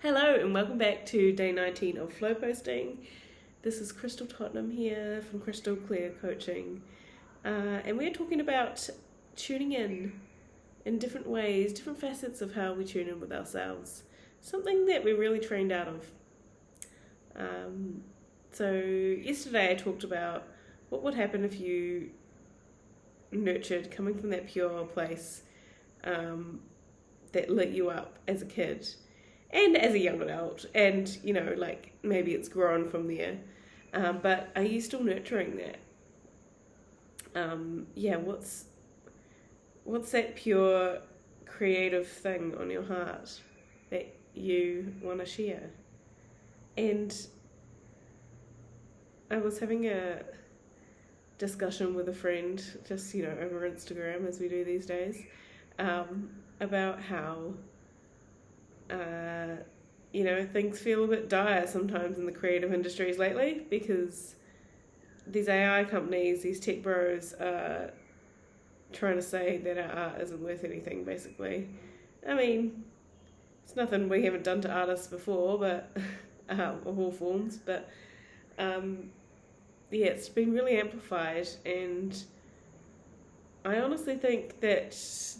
Hello and welcome back to day 19 of Flow Posting. This is Crystal Tottenham here from Crystal Clear Coaching, and we're talking about tuning in different ways, different facets of how we tune in with ourselves, something that we're really trained out of. So yesterday I talked about what would happen if you nurtured coming from that pure place that lit you up as a kid and as a young adult, and maybe it's grown from there, but are you still nurturing that? What's that pure creative thing on your heart that you want to share? And I was having a discussion with a friend, just over Instagram, as we do these days, about how things feel a bit dire sometimes in the creative industries lately, because these AI companies, these tech bros, are trying to say that our art isn't worth anything, basically. I mean, it's nothing we haven't done to artists before, but of all forms, but it's been really amplified, and I honestly think that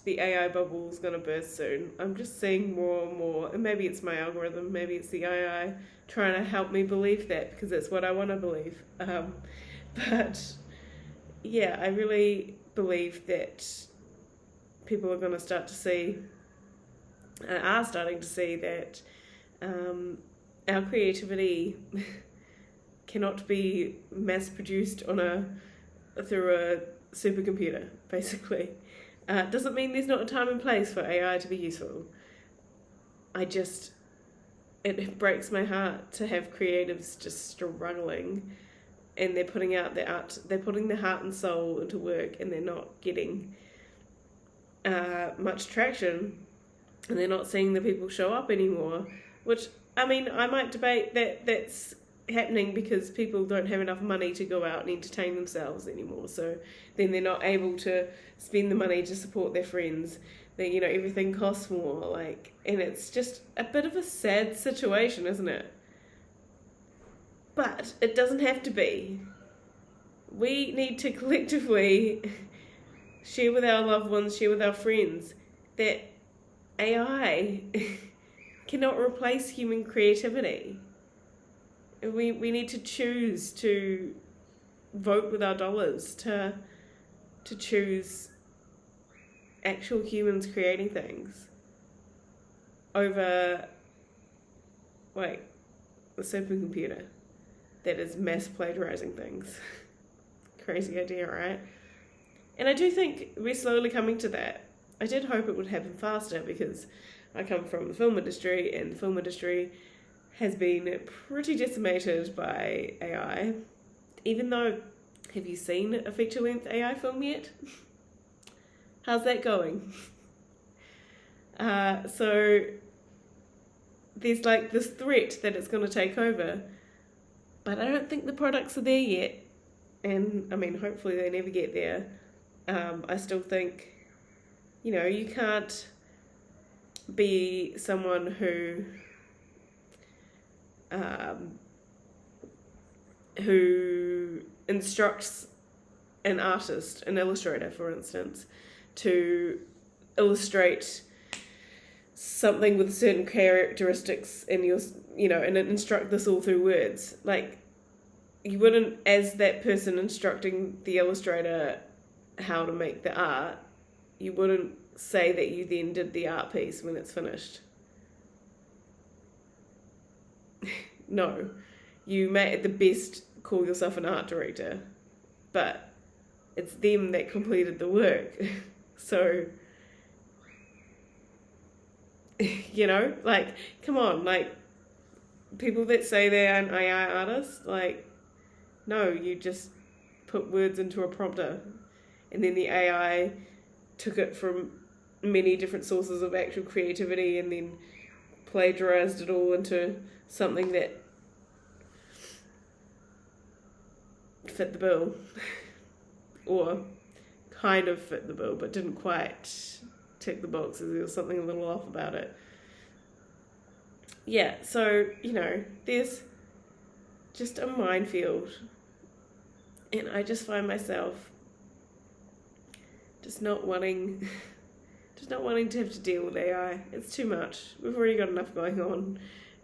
the AI bubble is going to burst soon. I'm just seeing more and more, and maybe it's my algorithm, maybe it's the AI trying to help me believe that, because that's what I want to believe. But yeah, I really believe that people are going to start to see, are starting to see that our creativity cannot be mass produced through a supercomputer, basically. Doesn't mean there's not a time and place for AI to be useful. It breaks my heart to have creatives just struggling, and they're putting out their art, they're putting their heart and soul into work, and they're not getting much traction, and they're not seeing the people show up anymore, which, I mean, I might debate that that's happening because people don't have enough money to go out and entertain themselves anymore, so then they're not able to spend the money to support their friends. That everything costs more, and it's just a bit of a sad situation, isn't it? But it doesn't have to be. We need to collectively share with our loved ones, share with our friends, that AI cannot replace human creativity. We need to choose to vote with our dollars, to choose actual humans creating things over the supercomputer that is mass plagiarizing things. Crazy idea, right? And I do think we're slowly coming to that. I did hope it would happen faster, because I come from the film industry, and the film industry has been pretty decimated by AI. Even though, have you seen a feature-length AI film yet? How's that going? So there's this threat that it's going to take over, but I don't think the products are there yet. And I mean, hopefully they never get there. I still think, you can't be someone who instructs an artist, an illustrator, for instance, to illustrate something with certain characteristics, and and instruct this all through words. You wouldn't, as that person instructing the illustrator how to make the art, you wouldn't say that you then did the art piece when it's finished. No, you may at the best call yourself an art director, but it's them that completed the work. So, come on, people that say they're an AI artist, no, you just put words into a prompter, and then the AI took it from many different sources of actual creativity and then plagiarized it all into something that fit the bill, or kind of fit the bill, but didn't quite tick the boxes. There was something a little off about it. yeah, so, there's just a minefield. And I just find myself just not wanting to have to deal with AI. It's too much. We've already got enough going on.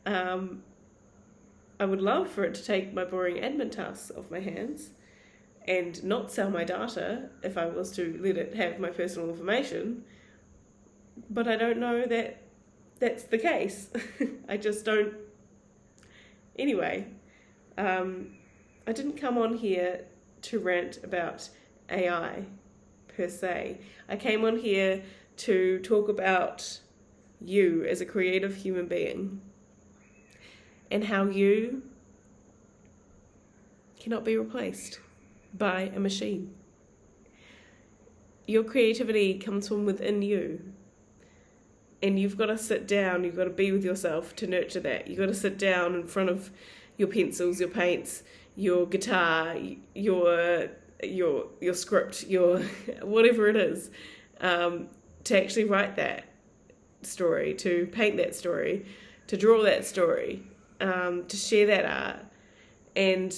I would love for it to take my boring admin tasks off my hands and not sell my data if I was to let it have my personal information. But I don't know that that's the case. I just don't. Anyway, I didn't come on here to rant about AI per se. I came on here to talk about you as a creative human being and how you cannot be replaced by a machine. Your creativity comes from within you. And you've got to sit down, you've got to be with yourself to nurture that. You've got to sit down in front of your pencils, your paints, your guitar, your script, your whatever it is, to actually write that story, to paint that story, to draw that story, to share that art. And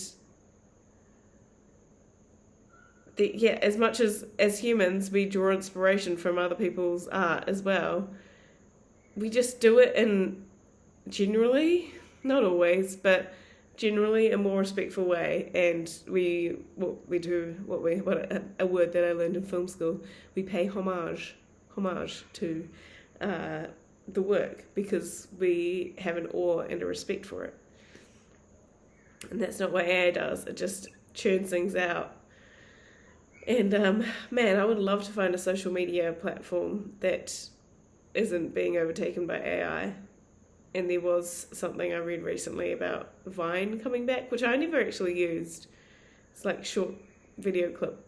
as much as humans, we draw inspiration from other people's art as well. We just do it in generally, not always, but generally a more respectful way. And a word that I learned in film school, we pay homage to the work because we have an awe and a respect for it. And that's not what AI does. It just churns things out. And man, I would love to find a social media platform that isn't being overtaken by AI. And there was something I read recently about Vine coming back, which I never actually used. It's like a short video clip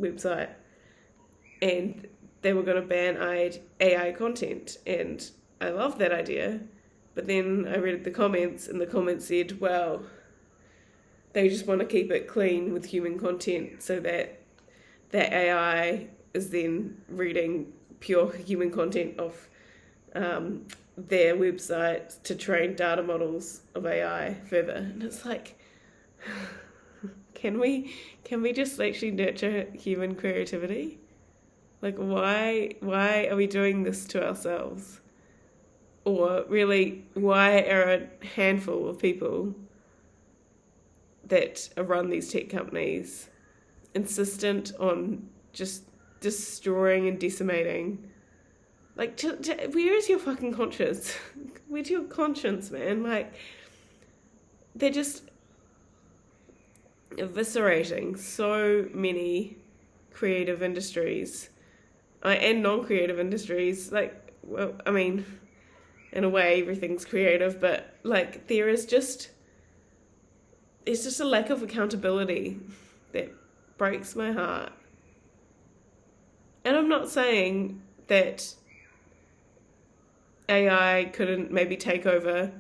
website. And they were going to ban AI content. And I loved that idea. But then I read the comments, and the comments said, well, they just want to keep it clean with human content so that AI is then reading pure human content off their website to train data models of AI further. And it's like, can we just actually nurture human creativity? Like, why are we doing this to ourselves? Or really, why are a handful of people that run these tech companies insistent on just destroying and decimating? Like, where is your fucking conscience? Where's your conscience, man? Like, they're just eviscerating so many creative industries and non-creative industries. Like, well, I mean, in a way, everything's creative, but like, it's just a lack of accountability that breaks my heart. And I'm not saying that AI couldn't maybe take over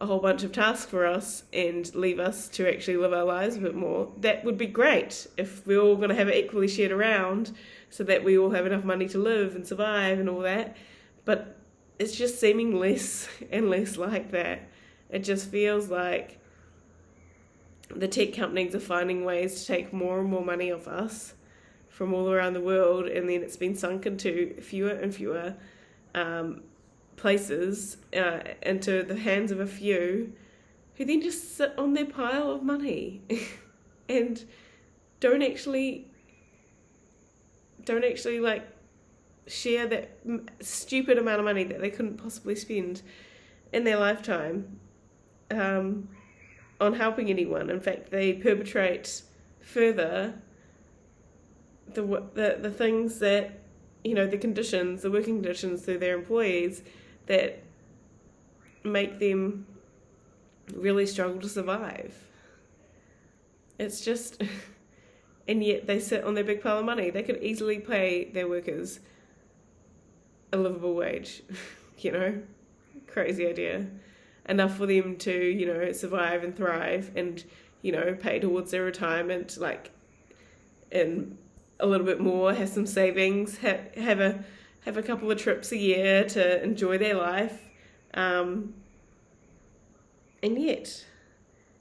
a whole bunch of tasks for us and leave us to actually live our lives a bit more. That would be great if we're all going to have it equally shared around so that we all have enough money to live and survive and all that. But it's just seeming less and less like that. It just feels like the tech companies are finding ways to take more and more money off us from all around the world, and then it's been sunk into fewer and fewer places, into the hands of a few who then just sit on their pile of money and don't actually like share that stupid amount of money that they couldn't possibly spend in their lifetime on helping anyone. In fact, they perpetrate further the things that, the conditions, the working conditions through their employees that make them really struggle to survive. It's just, and yet they sit on their big pile of money. They could easily pay their workers a livable wage, crazy idea. Enough for them to, survive and thrive and, pay towards their retirement, like, and a little bit more, have some savings, have a couple of trips a year to enjoy their life, And yet,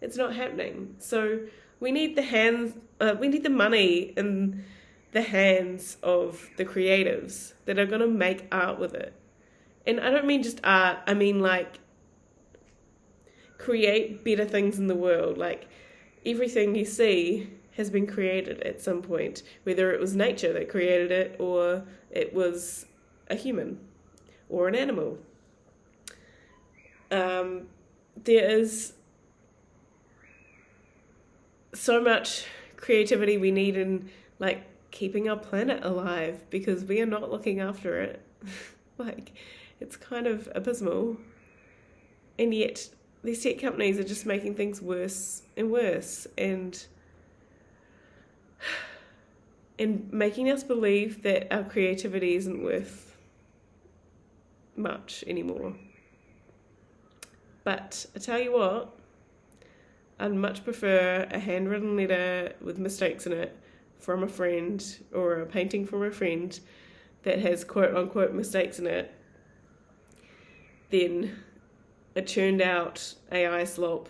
it's not happening. So we need the money in the hands of the creatives that are going to make art with it. And I don't mean just art, I mean like create better things in the world. Like everything you see has been created at some point, whether it was nature that created it or it was a human or an animal. There is so much creativity we need in like keeping our planet alive because we are not looking after it. Like, it's kind of abysmal. And yet these tech companies are just making things worse and worse and making us believe that our creativity isn't worth much anymore. But I tell you what, I'd much prefer a handwritten letter with mistakes in it from a friend or a painting from a friend that has quote unquote mistakes in it than a churned out AI slop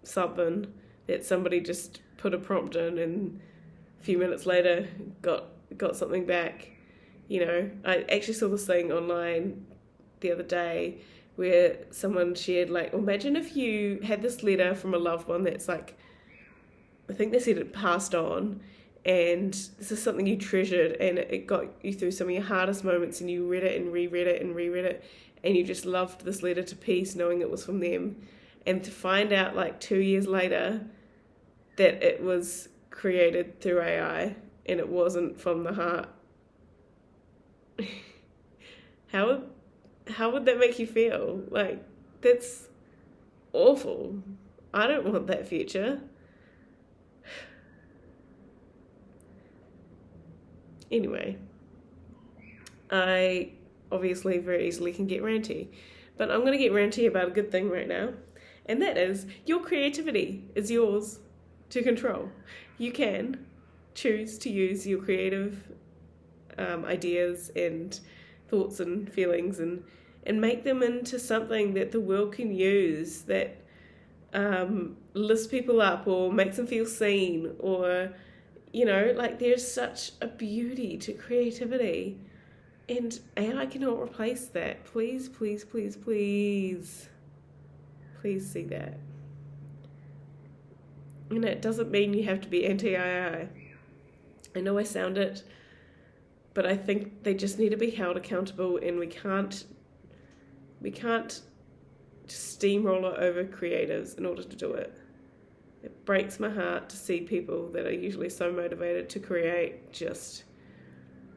something that somebody just put a prompt in and a few minutes later got something back. You know, I actually saw this thing online the other day where someone shared, like, imagine if you had this letter from a loved one that's like, I think they said it passed on, and this is something you treasured and it got you through some of your hardest moments and you read it and reread it and reread it and you just loved this letter to peace knowing it was from them. And to find out like 2 years later that it was created through AI and it wasn't from the heart. How would that make you feel? Like, that's awful. I don't want that future. Anyway, I obviously very easily can get ranty, but I'm going to get ranty about a good thing right now, and that is your creativity is yours to control. You can choose to use your creative ideas and thoughts and feelings and make them into something that the world can use, that lifts people up or makes them feel seen, or, you know, like, there's such a beauty to creativity and AI cannot replace that. Please, please, please, please, please see that. And it doesn't mean you have to be anti-AI. I know I sound it, but I think they just need to be held accountable, and we can't steamroller over creatives in order to do it. It breaks my heart to see people that are usually so motivated to create just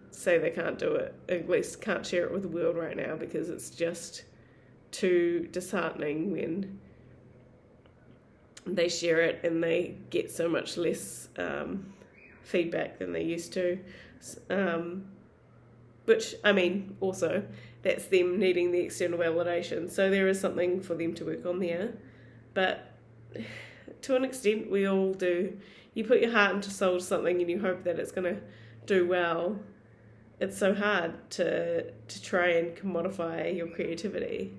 say they can't do it, at least can't share it with the world right now, because it's just too disheartening when they share it and they get so much less feedback than they used to. Which, I mean, also, that's them needing the external validation. So there is something for them to work on there. But to an extent, we all do. You put your heart into soul to something and you hope that it's going to do well. It's so hard to try and commodify your creativity.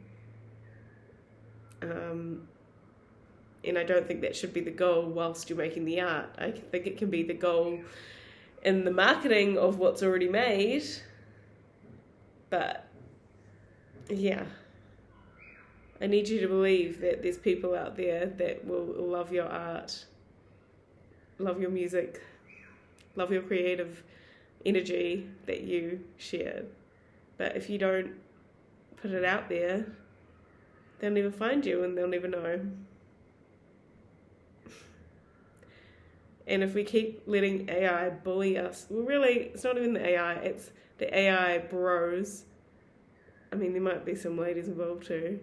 And I don't think that should be the goal whilst you're making the art. I think it can be the goal in the marketing of what's already made. But yeah, I need you to believe that there's people out there that will love your art, love your music, love your creative energy that you share. But if you don't put it out there, they'll never find you and they'll never know. And if we keep letting AI bully us, well, really, it's not even the AI, it's the AI bros. I mean, there might be some ladies involved too,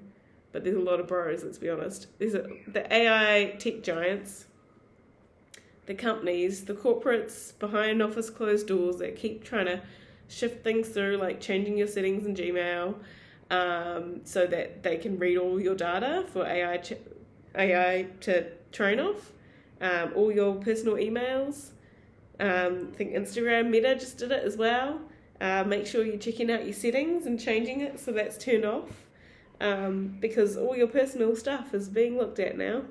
but there's a lot of bros, let's be honest. There's the AI tech giants, the companies, the corporates behind office closed doors that keep trying to shift things through, like changing your settings in Gmail so that they can read all your data for AI to train off. All your personal emails. I think Instagram Meta just did it as well. Make sure you're checking out your settings and changing it so that's turned off. because all your personal stuff is being looked at now,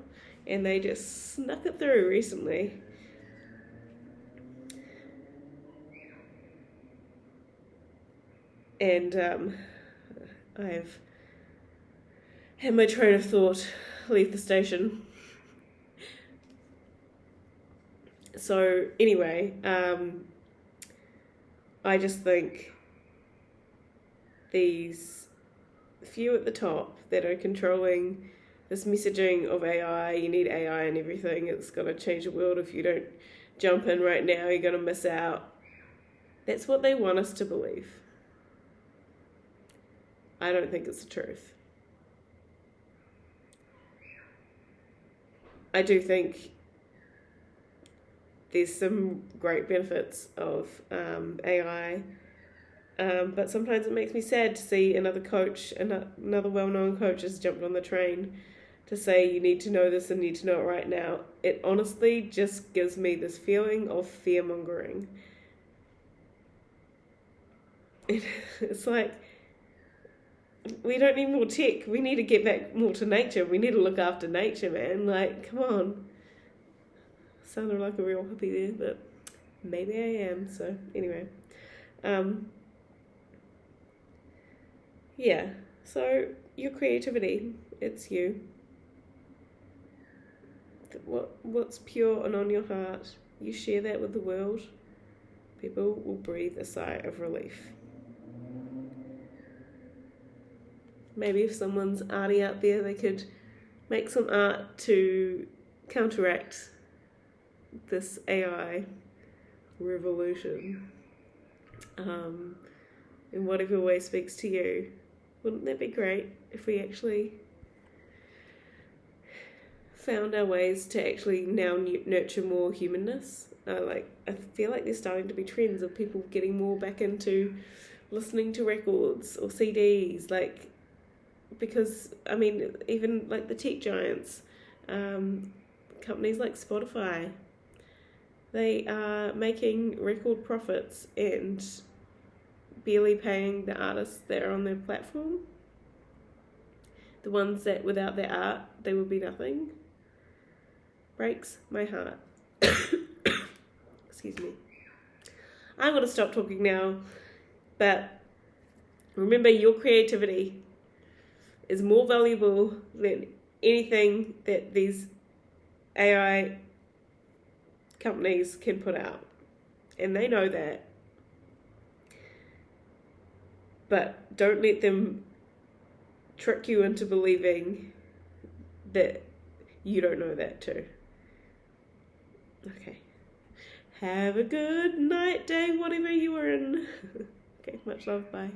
and they just snuck it through recently. And I've had my train of thought leave the station. So anyway, I just think these few at the top that are controlling this messaging of AI, you need AI and everything, it's going to change the world. If you don't jump in right now, you're going to miss out. That's what they want us to believe. I don't think it's the truth. I do think there's some great benefits of AI, but sometimes it makes me sad to see another coach, another well-known coach has jumped on the train to say you need to know this and need to know it right now. It honestly just gives me this feeling of fear-mongering. It's like, we don't need more tech. We need to get back more to nature. We need to look after nature, man. Like, come on. Sounded like a real hippie there, but maybe I am. So anyway, yeah. So your creativity, it's you. What's pure and on your heart, you share that with the world. People will breathe a sigh of relief. Maybe if someone's arty out there, they could make some art to counteract this AI revolution, in whatever way speaks to you. Wouldn't that be great if we actually found our ways to actually now nurture more humanness? I feel like there's starting to be trends of people getting more back into listening to records or CDs, because I mean, even like the tech giants, companies like Spotify, they are making record profits and barely paying the artists that are on their platform. The ones that without their art, they would be nothing. Breaks my heart. Excuse me. I'm going to stop talking now, but remember, your creativity is more valuable than anything that these AI companies can put out, and they know that. But don't let them trick you into believing that you don't know that too. Okay. Have a good night, day, whatever you were in. Okay, much love, bye.